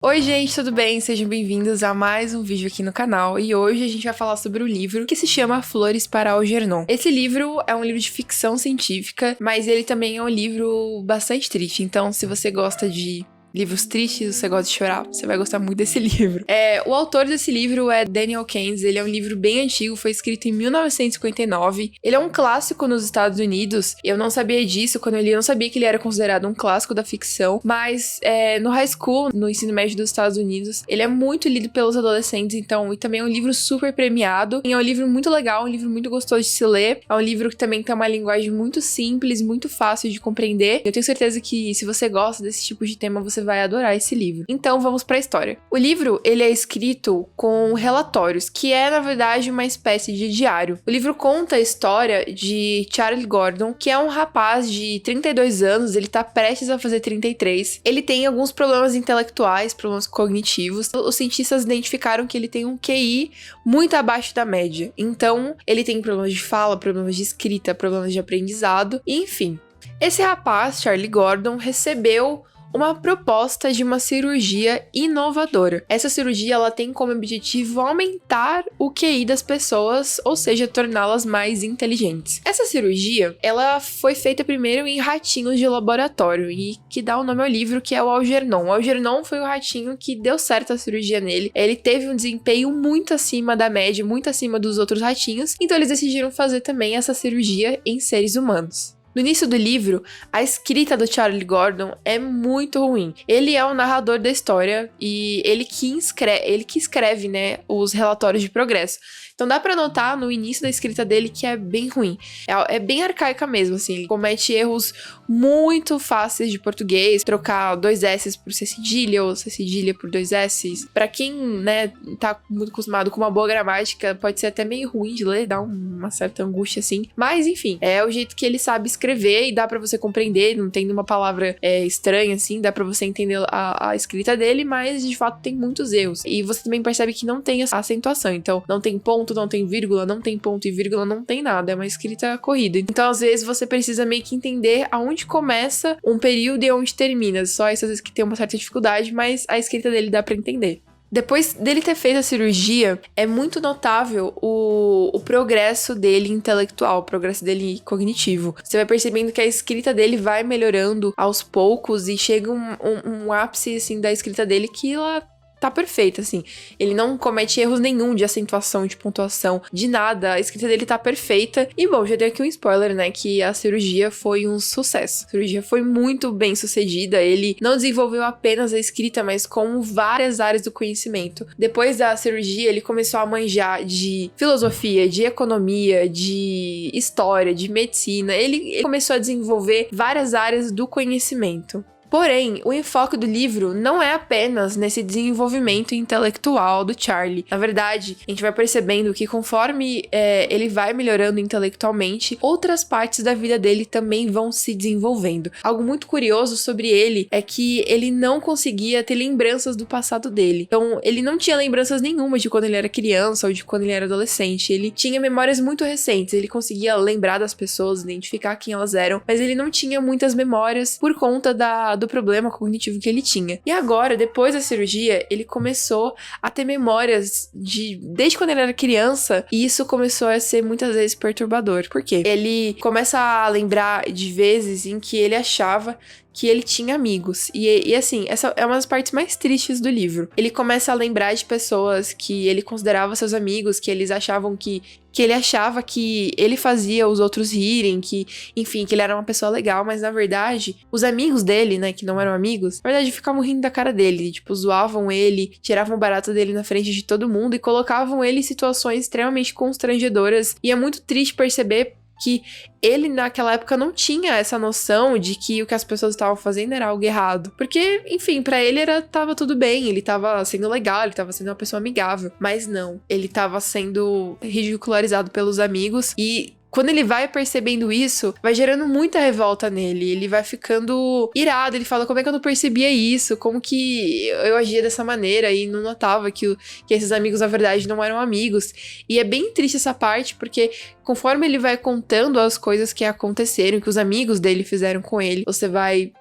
Oi gente, tudo bem? Sejam bem-vindos a mais um vídeo aqui no canal e hoje a gente vai falar sobre o livro que se chama Flores para Algernon. Esse livro é um livro de ficção científica, mas ele também é um livro bastante triste, então se você gosta de livros tristes, você gosta de chorar, você vai gostar muito desse livro. O autor desse livro é Daniel Keynes, ele é um livro bem antigo, foi escrito em 1959. Ele é um clássico nos Estados Unidos, eu não sabia disso quando eu li, eu não sabia que ele era considerado um clássico da ficção, mas no high school, no ensino médio dos Estados Unidos, ele é muito lido pelos adolescentes, então, e também é um livro super premiado, e é um livro muito legal, um livro muito gostoso de se ler, é um livro que também tem uma linguagem muito simples, muito fácil de compreender. Eu tenho certeza que se você gosta desse tipo de tema, você vai adorar esse livro. Então vamos para a história. O livro, ele é escrito com relatórios, que é na verdade uma espécie de diário. O livro conta a história de Charlie Gordon, que é um rapaz de 32 anos, ele tá prestes a fazer 33. Ele tem alguns problemas intelectuais, problemas cognitivos. Os cientistas identificaram que ele tem um QI muito abaixo da média. Então, ele tem problemas de fala, problemas de escrita, problemas de aprendizado, enfim. Esse rapaz, Charlie Gordon, recebeu uma proposta de uma cirurgia inovadora. Essa cirurgia ela tem como objetivo aumentar o QI das pessoas, ou seja, torná-las mais inteligentes. Essa cirurgia, ela foi feita primeiro em ratinhos de laboratório e que dá o nome ao livro, que é o Algernon. O Algernon foi o ratinho que deu certo a cirurgia nele. Ele teve um desempenho muito acima da média, muito acima dos outros ratinhos, então eles decidiram fazer também essa cirurgia em seres humanos. No início do livro, a escrita do Charlie Gordon é muito ruim. Ele é o narrador da história e ele que escreve, né, os relatórios de progresso. Então dá pra notar no início da escrita dele que é bem ruim. É bem arcaica mesmo, assim. Ele comete erros muito fáceis de português. Trocar dois S's por C cedilha ou C cedilha por dois S's. Pra quem, né, tá muito acostumado com uma boa gramática, pode ser até meio ruim de ler, dá uma certa angústia, assim. Mas, enfim, é o jeito que ele sabe escrever e dá pra você compreender. Não tem nenhuma palavra estranha, assim. Dá pra você entender a escrita dele, mas, de fato, tem muitos erros. E você também percebe que não tem acentuação. Então, não tem ponto, não tem vírgula, não tem ponto e vírgula, não tem nada, é uma escrita corrida. Então, às vezes, você precisa meio que entender aonde começa um período e onde termina. Só essas vezes que tem uma certa dificuldade, mas a escrita dele dá pra entender. Depois dele ter feito a cirurgia, é muito notável o progresso dele intelectual, o progresso dele cognitivo. Você vai percebendo que a escrita dele vai melhorando aos poucos e chega um ápice, assim, da escrita dele que ela tá perfeita, assim. Ele não comete erros nenhum de acentuação, de pontuação, de nada. A escrita dele tá perfeita. E, bom, já dei aqui um spoiler, né? Que a cirurgia foi um sucesso. A cirurgia foi muito bem sucedida. Ele não desenvolveu apenas a escrita, mas como várias áreas do conhecimento. Depois da cirurgia, ele começou a manjar de filosofia, de economia, de história, de medicina. Ele começou a desenvolver várias áreas do conhecimento. Porém, o enfoque do livro não é apenas nesse desenvolvimento intelectual do Charlie. Na verdade, a gente vai percebendo que conforme ele vai melhorando intelectualmente, outras partes da vida dele também vão se desenvolvendo. Algo muito curioso sobre ele é que ele não conseguia ter lembranças do passado dele. Então, ele não tinha lembranças nenhuma de quando ele era criança ou de quando ele era adolescente. Ele tinha memórias muito recentes, ele conseguia lembrar das pessoas, identificar quem elas eram, mas ele não tinha muitas memórias por conta do problema cognitivo que ele tinha. E agora, depois da cirurgia, ele começou a ter memórias desde quando ele era criança, e isso começou a ser muitas vezes perturbador. Por quê? Ele começa a lembrar de vezes em que ele achava que ele tinha amigos. E assim, essa é uma das partes mais tristes do livro. Ele começa a lembrar de pessoas que ele considerava seus amigos, que eles achavam que ele achava que ele fazia os outros rirem, que, enfim, que ele era uma pessoa legal, mas na verdade, os amigos dele, né, que não eram amigos, na verdade ficavam rindo da cara dele, tipo, zoavam ele, tiravam o barato dele na frente de todo mundo e colocavam ele em situações extremamente constrangedoras. E é muito triste perceber que ele naquela época não tinha essa noção de que o que as pessoas estavam fazendo era algo errado. Porque, enfim, pra ele tava tudo bem, ele tava sendo legal, ele tava sendo uma pessoa amigável. Mas não, ele tava sendo ridicularizado pelos amigos e quando ele vai percebendo isso, vai gerando muita revolta nele. Ele vai ficando irado, ele fala, como é que eu não percebia isso? Como que eu agia dessa maneira e não notava que esses amigos, na verdade, não eram amigos. E é bem triste essa parte, porque conforme ele vai contando as coisas que aconteceram, que os amigos dele fizeram com ele, você vai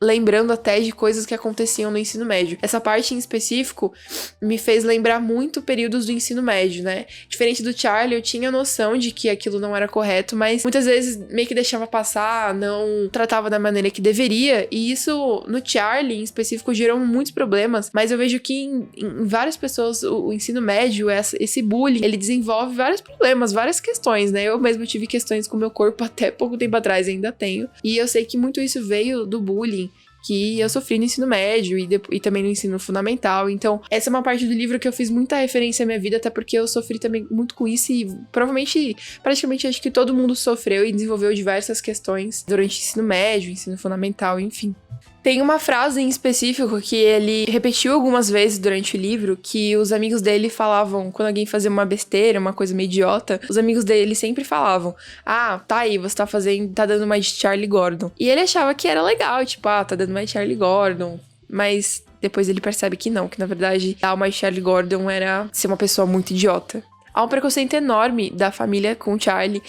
lembrando até de coisas que aconteciam no ensino médio. Essa parte em específico me fez lembrar muito períodos do ensino médio, né? Diferente do Charlie, eu tinha noção de que aquilo não era correto, mas muitas vezes meio que deixava passar, não tratava da maneira que deveria, e isso no Charlie em específico gerou muitos problemas, mas eu vejo que em várias pessoas o ensino médio, esse bullying, ele desenvolve vários problemas, várias questões, né? Eu mesmo tive questões com o meu corpo até pouco tempo atrás, ainda tenho, e eu sei que muito isso veio do bullying que eu sofri no ensino médio e também no ensino fundamental. Então, essa é uma parte do livro que eu fiz muita referência à minha vida, até porque eu sofri também muito com isso e provavelmente, praticamente, acho que todo mundo sofreu e desenvolveu diversas questões durante o ensino médio, ensino fundamental, enfim. Tem uma frase em específico que ele repetiu algumas vezes durante o livro, que os amigos dele falavam, quando alguém fazia uma besteira, uma coisa meio idiota, os amigos dele sempre falavam: ah, tá aí, você tá dando uma de Charlie Gordon. E ele achava que era legal, tipo, tá dando uma de Charlie Gordon, mas depois ele percebe que não, que na verdade dar uma de Charlie Gordon era ser uma pessoa muito idiota. Há um preconceito enorme da família com o Charlie.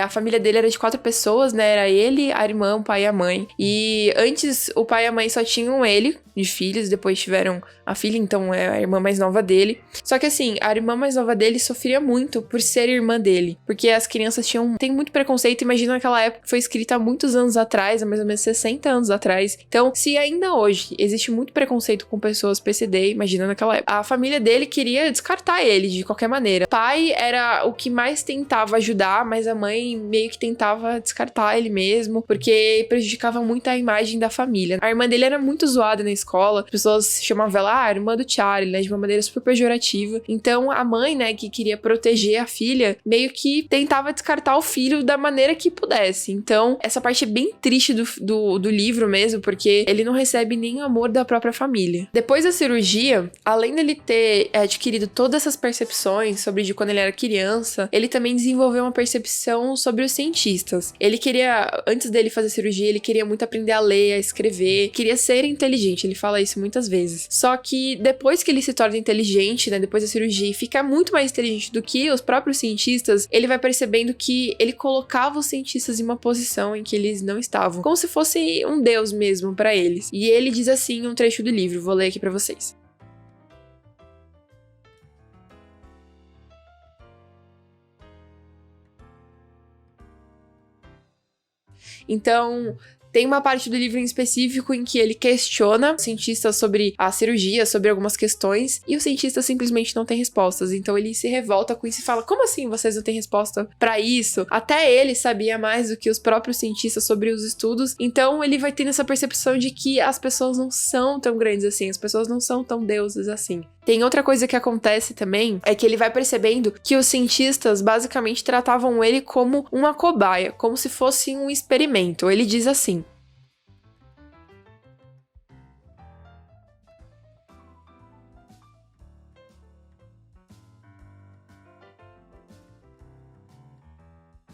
A família dele era de 4 pessoas, né? Era ele, a irmã, o pai e a mãe. E antes, o pai e a mãe só tinham ele de filhos, depois tiveram a filha, então é a irmã mais nova dele. Só que assim, a irmã mais nova dele sofria muito por ser irmã dele, porque as crianças tem muito preconceito. Imagina naquela época que foi escrita há muitos anos atrás, há mais ou menos 60 anos atrás. Então, se ainda hoje existe muito preconceito com pessoas PCD, imagina naquela época. A família dele queria descartar ele de qualquer maneira. O pai era o que mais tentava ajudar, mas a mãe meio que tentava descartar ele mesmo, porque prejudicava muito a imagem da família. A irmã dele era muito zoada na escola, as pessoas chamavam ela, irmã do Charlie, né, de uma maneira super pejorativa. Então a mãe, né, que queria proteger a filha, meio que tentava descartar o filho da maneira que pudesse. Então essa parte é bem triste do livro mesmo, porque ele não recebe nem amor da própria família. Depois da cirurgia, além dele ter adquirido todas essas percepções sobre de quando ele era criança, ele também desenvolveu uma percepção sobre os cientistas. Ele queria, antes dele fazer cirurgia, ele queria muito aprender a ler, a escrever, queria ser inteligente. Ele fala isso muitas vezes. Só que depois que ele se torna inteligente, né, depois da cirurgia, e fica muito mais inteligente do que os próprios cientistas, ele vai percebendo que ele colocava os cientistas em uma posição em que eles não estavam, como se fosse um deus mesmo pra eles. E ele diz assim um trecho do livro, vou ler aqui pra vocês. Então, tem uma parte do livro em específico em que ele questiona os cientistas sobre a cirurgia, sobre algumas questões, e os cientistas simplesmente não têm respostas. Então ele se revolta com isso e fala: como assim vocês não têm resposta pra isso? Até ele sabia mais do que os próprios cientistas sobre os estudos. Então ele vai tendo essa percepção de que as pessoas não são tão grandes assim, as pessoas não são tão deuses assim. Tem outra coisa que acontece também, é que ele vai percebendo que os cientistas basicamente tratavam ele como uma cobaia, como se fosse um experimento. Ele diz assim: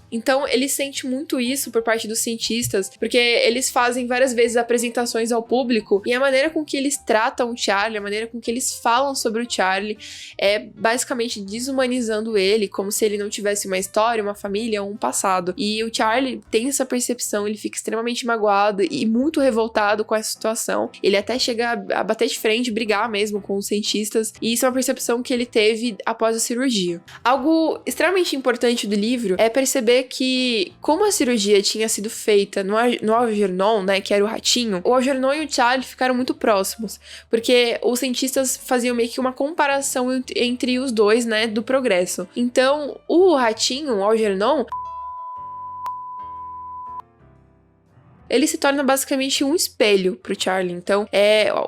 então, ele sente muito isso por parte dos cientistas, porque eles fazem várias vezes apresentações ao público, e a maneira com que eles tratam o Charlie, a maneira com que eles falam sobre o Charlie, é basicamente desumanizando ele, como se ele não tivesse uma história, uma família ou um passado. E o Charlie tem essa percepção, ele fica extremamente magoado e muito revoltado com essa situação. Ele até chega a bater de frente, brigar mesmo com os cientistas, e isso é uma percepção que ele teve após a cirurgia. Algo extremamente importante do livro é perceber que, como a cirurgia tinha sido feita no Algernon, né, que era o ratinho, o Algernon e o Charlie ficaram muito próximos, porque os cientistas faziam meio que uma comparação entre os dois, né, do progresso. Então, o ratinho, o Algernon, ele se torna basicamente um espelho pro Charlie. Então,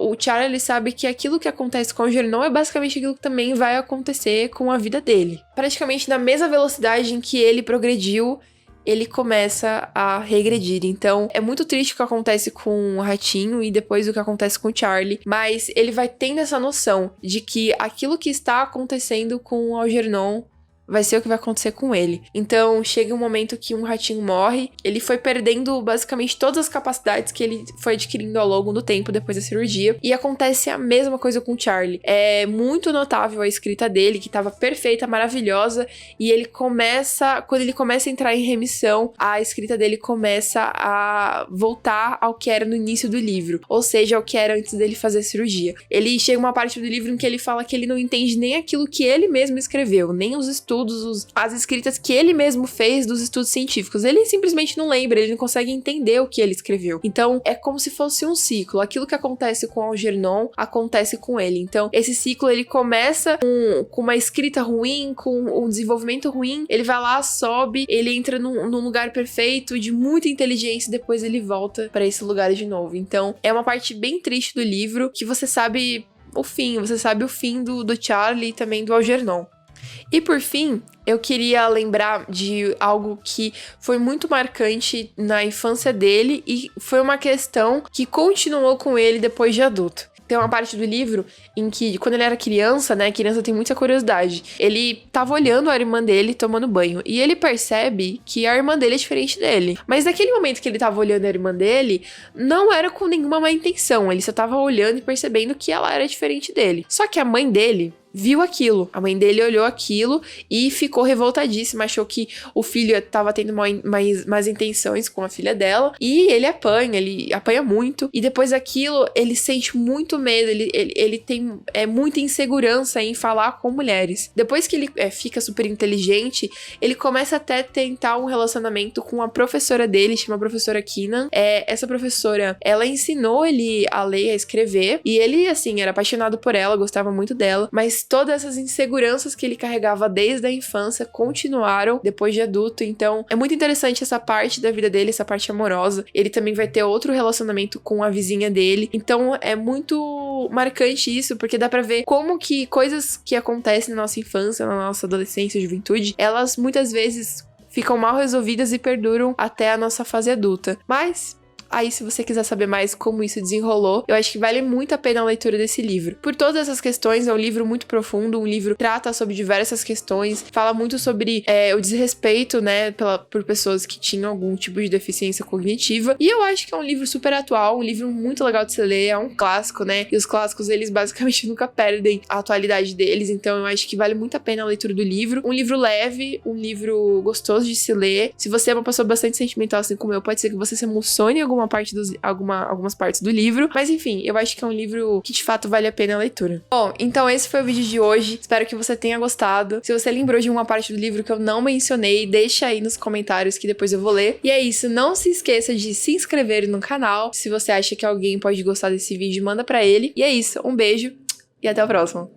o Charlie, ele sabe que aquilo que acontece com o Algernon é basicamente aquilo que também vai acontecer com a vida dele. Praticamente na mesma velocidade em que ele progrediu, ele começa a regredir. Então, é muito triste o que acontece com o ratinho e depois o que acontece com o Charlie, mas ele vai tendo essa noção de que aquilo que está acontecendo com o Algernon vai ser o que vai acontecer com ele. Então, chega um momento que um ratinho morre, ele foi perdendo basicamente todas as capacidades que ele foi adquirindo ao longo do tempo depois da cirurgia, e acontece a mesma coisa com o Charlie. É muito notável a escrita dele, que estava perfeita, maravilhosa, e ele começa, quando ele começa a entrar em remissão, a escrita dele começa a voltar ao que era no início do livro, ou seja, ao que era antes dele fazer a cirurgia. Ele chega uma parte do livro em que ele fala que ele não entende nem aquilo que ele mesmo escreveu, nem os estudos, as escritas que ele mesmo fez dos estudos científicos. Ele simplesmente não lembra, ele não consegue entender o que ele escreveu. Então, é como se fosse um ciclo. Aquilo que acontece com Algernon acontece com ele. Então, esse ciclo, ele começa com uma escrita ruim, com um desenvolvimento ruim, ele vai lá, sobe, ele entra num lugar perfeito, de muita inteligência, e depois ele volta pra esse lugar de novo. Então, é uma parte bem triste do livro, que você sabe o fim do Charlie e também do Algernon. E por fim, eu queria lembrar de algo que foi muito marcante na infância dele e foi uma questão que continuou com ele depois de adulto. Tem uma parte do livro em que, quando ele era criança, né, criança tem muita curiosidade, ele tava olhando a irmã dele tomando banho, e ele percebe que a irmã dele é diferente dele. Mas naquele momento que ele tava olhando a irmã dele, não era com nenhuma má intenção, ele só tava olhando e percebendo que ela era diferente dele. Só que a mãe dele viu aquilo. A mãe dele olhou aquilo e ficou revoltadíssima, achou que o filho tava tendo mais intenções com a filha dela, e ele apanha muito, e depois daquilo ele sente muito medo, ele tem muita insegurança em falar com mulheres. Depois que ele fica super inteligente, ele começa até a tentar um relacionamento com a professora dele, chama a professora Keenan. Essa professora, ela ensinou ele a ler e a escrever, e ele, assim, era apaixonado por ela, gostava muito dela, mas todas essas inseguranças que ele carregava desde a infância continuaram depois de adulto. Então, é muito interessante essa parte da vida dele, essa parte amorosa. Ele também vai ter outro relacionamento com a vizinha dele. Então, é muito marcante isso, porque dá pra ver como que coisas que acontecem na nossa infância, na nossa adolescência, juventude, elas muitas vezes ficam mal resolvidas e perduram até a nossa fase adulta. Mas aí, se você quiser saber mais como isso desenrolou, eu acho que vale muito a pena a leitura desse livro. Por todas essas questões, é um livro muito profundo, um livro que trata sobre diversas questões, fala muito sobre o desrespeito, né, por pessoas que tinham algum tipo de deficiência cognitiva, e eu acho que é um livro super atual, um livro muito legal de se ler, é um clássico, né, e os clássicos, eles basicamente nunca perdem a atualidade deles, então eu acho que vale muito a pena a leitura do livro. Um livro leve, um livro gostoso de se ler. Se você é uma pessoa bastante sentimental, assim como eu, pode ser que você se emocione em algumas partes do livro, mas enfim, eu acho que é um livro que de fato vale a pena a leitura. Bom, então esse foi o vídeo de hoje, espero que você tenha gostado. Se você lembrou de uma parte do livro que eu não mencionei, deixa aí nos comentários que depois eu vou ler. E é isso, não se esqueça de se inscrever no canal. Se você acha que alguém pode gostar desse vídeo, manda pra ele. E é isso, um beijo e até o próximo.